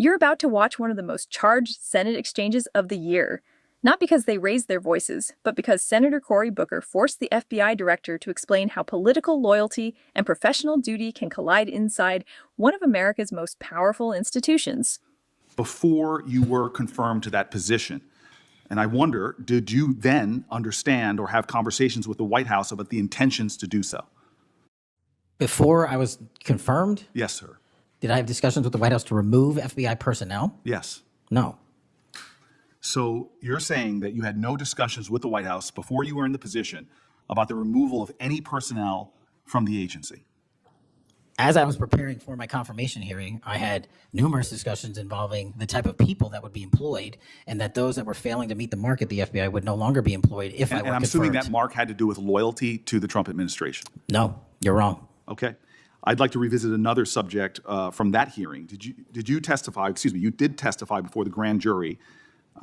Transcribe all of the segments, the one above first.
You're about to watch one of the most charged Senate exchanges of the year. Not because they raised their voices, but because Senator Cory Booker forced the FBI director to explain how political loyalty and professional duty can collide inside one of America's most powerful institutions. Before you were confirmed to that position, and I wonder, did you then understand or have conversations with the White House about the intentions to do so? Before I was confirmed? Yes, sir. Did I have discussions with the White House to remove FBI personnel? Yes. No. So you're saying that you had no discussions with the White House before you were in the position about the removal of any personnel from the agency? As I was preparing for my confirmation hearing, I had numerous discussions involving the type of people that would be employed, and that those that were failing to meet the mark at the FBI would no longer be employed if I were confirmed. And I'm assuming that mark had to do with loyalty to the Trump administration. No, you're wrong. Okay. I'd like to revisit another subject from that hearing. Did you testify, you did testify before the grand jury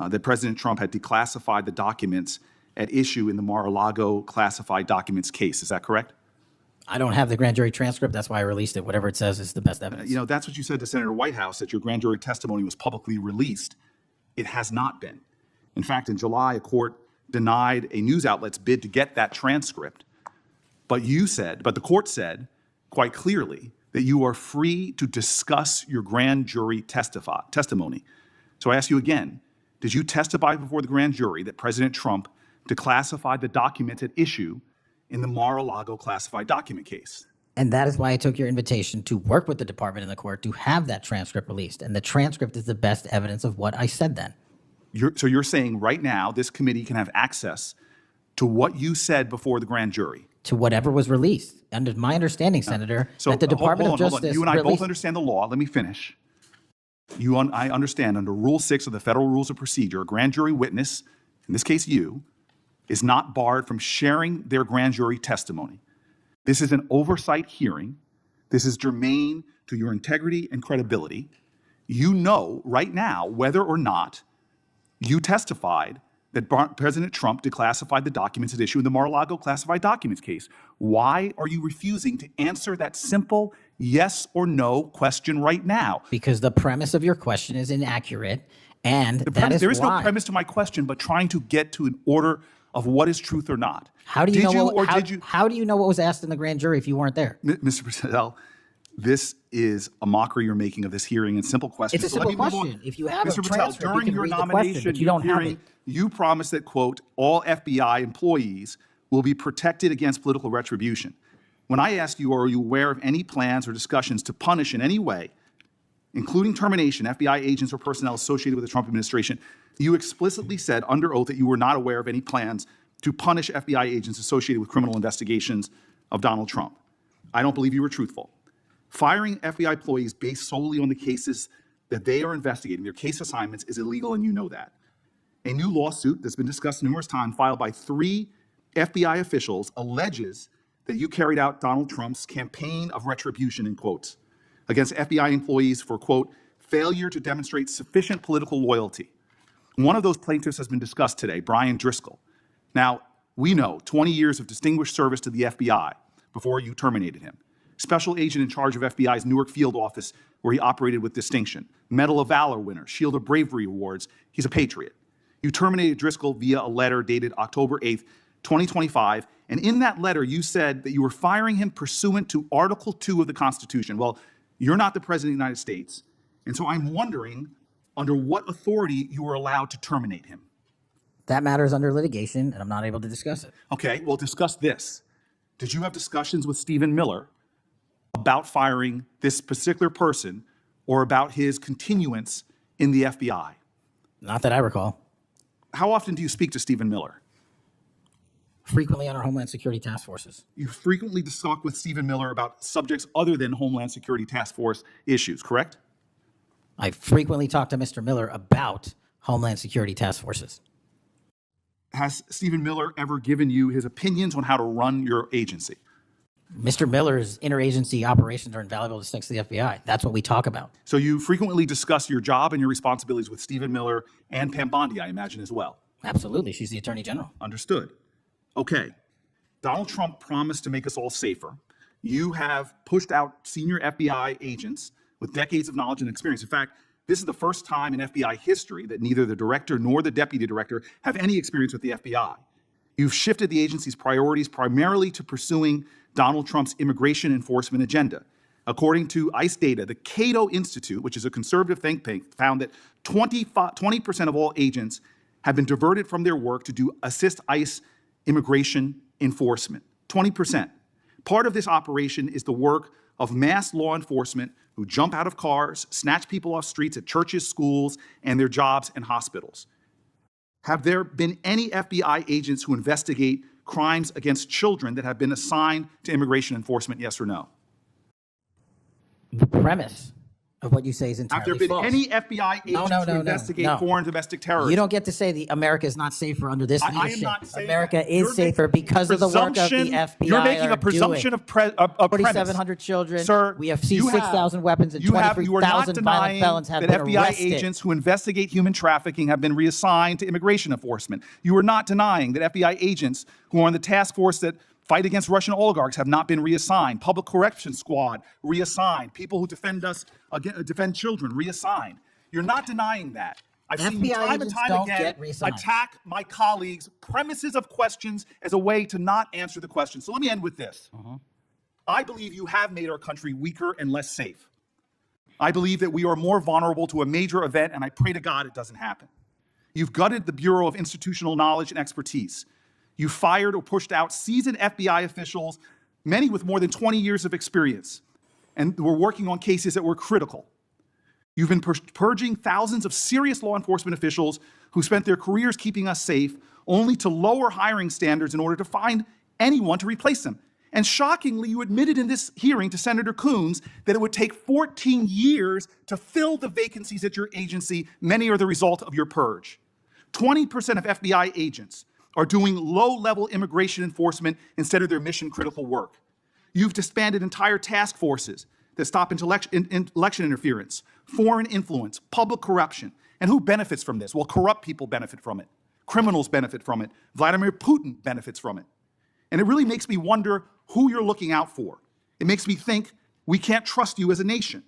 that President Trump had declassified the documents at issue in the Mar-a-Lago classified documents case. Is that correct? I don't have the grand jury transcript. That's why I released it. Whatever it says is the best evidence. That's what you said to Senator Whitehouse, that your grand jury testimony was publicly released. It has not been. In fact, in July, a court denied a news outlet's bid to get that transcript. But the court said quite clearly that you are free to discuss your grand jury testimony. So I ask you again, did you testify before the grand jury that President Trump declassified the documents at issue in the Mar-a-Lago classified document case? And that is why I took your invitation to work with the department and the court to have that transcript released. And the transcript is the best evidence of what I said then. So you're saying right now this committee can have access to what you said before the grand jury? To whatever was released. Under my understanding, Senator, that the Department of Justice... You and I both understand the law. Let me finish. I understand under Rule 6 of the Federal Rules of Procedure, a grand jury witness, in this case you, is not barred from sharing their grand jury testimony. This is an oversight hearing. This is germane to your integrity and credibility. You know right now whether or not you testified that President Trump declassified the documents at issue in the Mar-a-Lago classified documents case. Why are you refusing to answer that simple yes or no question right now? Because the premise of your question is inaccurate, and there is no premise to my question, but trying to get to an order of what is truth or not. How do you How do you know what was asked in the grand jury if you weren't there? Mr. Patel, this is a mockery you're making of this hearing and simple questions. It's a simple question. If you have Mr. Patel, during your nomination hearing, you promised that, quote, all FBI employees will be protected against political retribution. When I asked you, are you aware of any plans or discussions to punish in any way, including termination, FBI agents or personnel associated with the Trump administration, you explicitly said under oath that you were not aware of any plans to punish FBI agents associated with criminal investigations of Donald Trump. I don't believe you were truthful. Firing FBI employees based solely on the cases that they are investigating, their case assignments, is illegal, and you know that. A new lawsuit that's been discussed numerous times, filed by 3 FBI officials, alleges that you carried out Donald Trump's campaign of retribution, in quotes, against FBI employees for, quote, failure to demonstrate sufficient political loyalty. One of those plaintiffs has been discussed today, Brian Driscoll. Now, we know 20 years of distinguished service to the FBI before you terminated him. Special agent in charge of FBI's Newark field office, where he operated with distinction. Medal of Valor winner, Shield of Bravery awards. He's a patriot. You terminated Driscoll via a letter dated October 8th, 2025. And in that letter, you said that you were firing him pursuant to Article 2 of the Constitution. Well, you're not the President of the United States. And so I'm wondering under what authority you were allowed to terminate him. That matter is under litigation, and I'm not able to discuss it. Okay, well, discuss this. Did you have discussions with Stephen Miller about firing this particular person or about his continuance in the FBI? Not that I recall. How often do you speak to Stephen Miller? Frequently on our Homeland Security task forces. You frequently talk with Stephen Miller about subjects other than Homeland Security task force issues, correct? I frequently talk to Mr. Miller about Homeland Security task forces. Has Stephen Miller ever given you his opinions on how to run your agency? Mr. Miller's interagency operations are invaluable to the FBI. That's what we talk about. So you frequently discuss your job and your responsibilities with Stephen Miller and Pam Bondi, I imagine, as well. Absolutely. She's the Attorney General. Understood. Okay. Donald Trump promised to make us all safer. You have pushed out senior FBI agents with decades of knowledge and experience. In fact, This is the first time in FBI history that neither the director nor the deputy director have any experience with the FBI. You've shifted the agency's priorities primarily to pursuing Donald Trump's immigration enforcement agenda. According to ICE data, the Cato Institute, which is a conservative think tank, found that 20% of all agents have been diverted from their work to assist ICE immigration enforcement. 20%. Part of this operation is the work of mass law enforcement who jump out of cars, snatch people off streets at churches, schools, and their jobs and hospitals. Have there been any FBI agents who investigate crimes against children that have been assigned to immigration enforcement, yes or no? The premise of what you say is entirely Have there been false. any FBI agents who investigate foreign domestic terrorism? You don't get to say the America is not safer under this leadership. I am not saying America that. is safer because of the work of the FBI. You're making a presumption of premise. 4,700 children. Sir, we have seized 6,000 weapons and 23,000 violent felons have been that FBI arrested. agents who investigate human trafficking have been reassigned to immigration enforcement. You are not denying that FBI agents who are on the task force that fight against Russian oligarchs have not been reassigned. Public Correction Squad, reassigned. People who defend children, reassigned. You're not denying that. I've seen you time and time again attack my colleagues' premises of questions as a way to not answer the question. So let me end with this. I believe you have made our country weaker and less safe. I believe that we are more vulnerable to a major event, and I pray to God it doesn't happen. You've gutted the Bureau of Institutional Knowledge and Expertise. You fired or pushed out seasoned FBI officials, many with more than 20 years of experience, and were working on cases that were critical. You've been purging thousands of serious law enforcement officials who spent their careers keeping us safe, only to lower hiring standards in order to find anyone to replace them. And shockingly, you admitted in this hearing to Senator Coons that it would take 14 years to fill the vacancies at your agency. Many are the result of your purge. 20% of FBI agents are doing low-level immigration enforcement instead of their mission-critical work. You've disbanded entire task forces that stop election interference, foreign influence, public corruption. And who benefits from this? Well, corrupt people benefit from it. Criminals benefit from it. Vladimir Putin benefits from it. And it really makes me wonder who you're looking out for. It makes me think we can't trust you as a nation.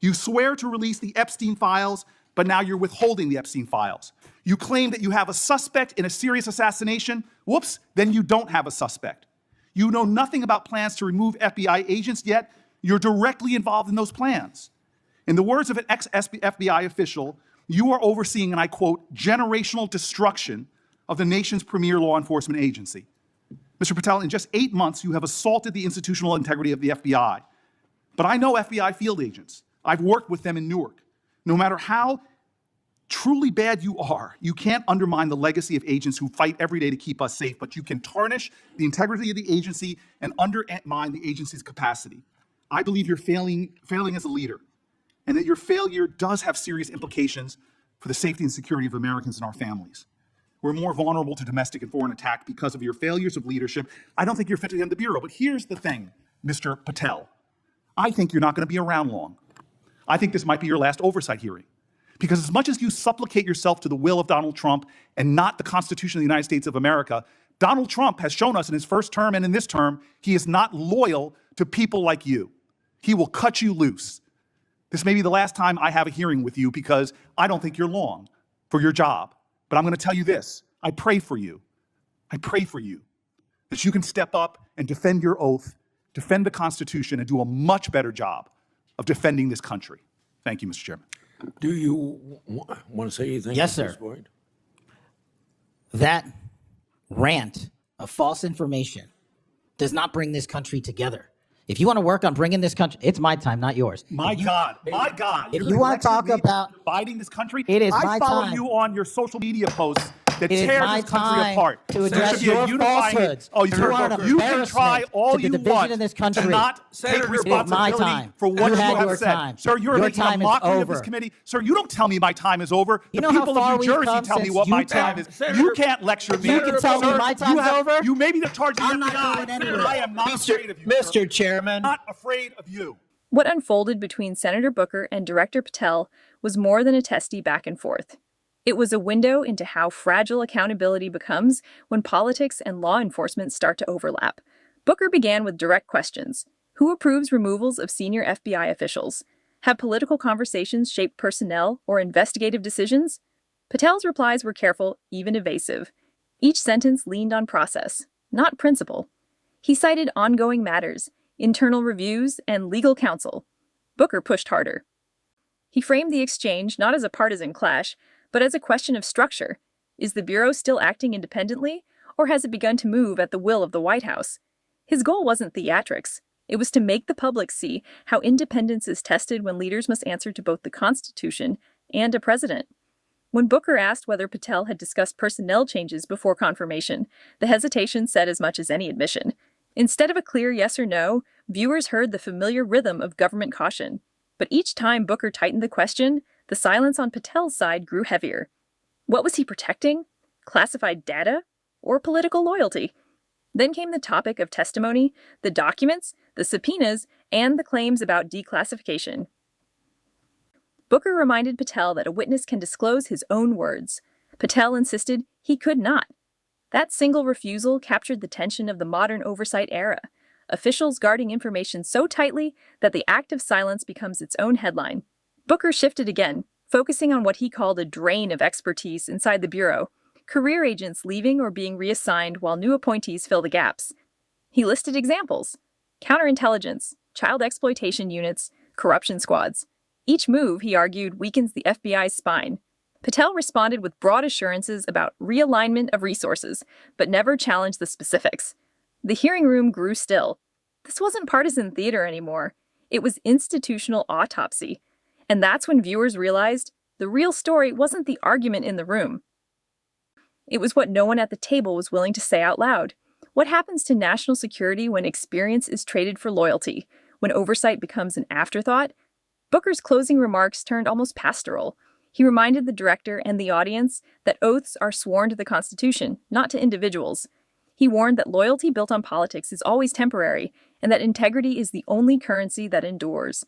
You swear to release the Epstein files, but now you're withholding the Epstein files. You claim that you have a suspect in a serious assassination. Whoops, then you don't have a suspect. You know nothing about plans to remove FBI agents, yet you're directly involved in those plans. In the words of an ex-FBI official, you are overseeing, and I quote, generational destruction of the nation's premier law enforcement agency. Mr. Patel, in just 8 months, you have assaulted the institutional integrity of the FBI. But I know FBI field agents. I've worked with them in Newark. No matter how truly bad you are, you can't undermine the legacy of agents who fight every day to keep us safe, but you can tarnish the integrity of the agency and undermine the agency's capacity. I believe you're failing as a leader, and that your failure does have serious implications for the safety and security of Americans and our families. We're more vulnerable to domestic and foreign attack because of your failures of leadership. I don't think you're fit to end the Bureau, but here's the thing, Mr. Patel. I think you're not going to be around long. I think this might be your last oversight hearing. Because as much as you supplicate yourself to the will of Donald Trump and not the Constitution of the United States of America, Donald Trump has shown us in his first term and in this term, he is not loyal to people like you. He will cut you loose. This may be the last time I have a hearing with you because I don't think you're long for your job. But I'm going to tell you this. I pray for you. I pray for you that you can step up and defend your oath, defend the Constitution, and do a much better job of defending this country. Thank you, Mr. Chairman. Do you want to say anything? Yes, sir. That rant of false information does not bring this country together. If you want to work on bringing this country, it's my time, not yours. My God. If you want to talk about dividing this country, it is I my follow time. you on your social media posts that It is tear my this country time apart. to There address should be a your unifying- falsehoods. Oh, You are an you can try embarrassment all to the you division want in this to country. not Senator, take it is my responsibility time. for what You you had have your said. time. Sir, you're Your making a time is mockery of over. this committee. Sir, you don't tell me my time is over. You The know how people far of New we've Jersey come tell me since what my you time is. Senator- You can't lecture me. You can tell me Sir, my time's over? You may be the charge of I'm not FBI. going anywhere. I am not afraid of you. sir. Mr. Chairman. Not afraid of you. What unfolded between Senator Booker and Director Patel was more than a testy back and forth. It was a window into how fragile accountability becomes when politics and law enforcement start to overlap. Booker began with direct questions. Who approves removals of senior FBI officials? Have political conversations shaped personnel or investigative decisions? Patel's replies were careful, even evasive. Each sentence leaned on process, not principle. He cited ongoing matters, internal reviews, and legal counsel. Booker pushed harder. He framed the exchange not as a partisan clash, but as a question of structure. Is the Bureau still acting independently, or has it begun to move at the will of the White House? His goal wasn't theatrics. It was to make the public see how independence is tested when leaders must answer to both the Constitution and a president. When Booker asked whether Patel had discussed personnel changes before confirmation, the hesitation said as much as any admission. Instead of a clear yes or no, viewers heard the familiar rhythm of government caution. But each time Booker tightened the question, the silence on Patel's side grew heavier. What was he protecting? Classified data? Or political loyalty? Then came the topic of testimony, the documents, the subpoenas, and the claims about declassification. Booker reminded Patel that a witness can disclose his own words. Patel insisted he could not. That single refusal captured the tension of the modern oversight era, officials guarding information so tightly that the act of silence becomes its own headline. Booker shifted again, focusing on what he called a drain of expertise inside the Bureau, career agents leaving or being reassigned while new appointees fill the gaps. He listed examples: counterintelligence, child exploitation units, corruption squads. Each move, he argued, weakens the FBI's spine. Patel responded with broad assurances about realignment of resources, but never challenged the specifics. The hearing room grew still. This wasn't partisan theater anymore. It was institutional autopsy. And that's when viewers realized the real story wasn't the argument in the room. It was what no one at the table was willing to say out loud. What happens to national security when experience is traded for loyalty, when oversight becomes an afterthought? Booker's closing remarks turned almost pastoral. He reminded the director and the audience that oaths are sworn to the Constitution, not to individuals. He warned that loyalty built on politics is always temporary, and that integrity is the only currency that endures.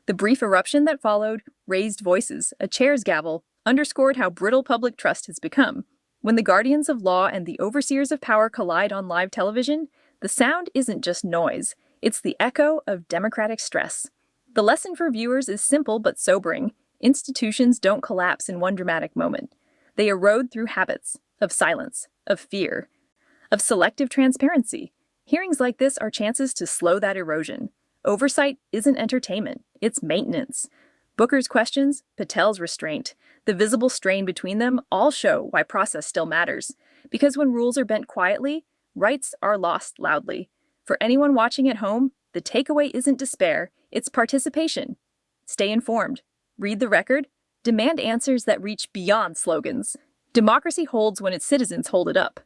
The brief eruption that followed raised voices, a chair's gavel, underscored how brittle public trust has become. When the guardians of law and the overseers of power collide on live television, the sound isn't just noise, it's the echo of democratic stress. The lesson for viewers is simple but sobering. Institutions don't collapse in one dramatic moment. They erode through habits of silence, of fear, of selective transparency. Hearings like this are chances to slow that erosion. Oversight isn't entertainment, it's maintenance. Booker's questions, Patel's restraint, the visible strain between them all show why process still matters. Because when rules are bent quietly, rights are lost loudly. For anyone watching at home, the takeaway isn't despair, it's participation. Stay informed, read the record, demand answers that reach beyond slogans. Democracy holds when its citizens hold it up.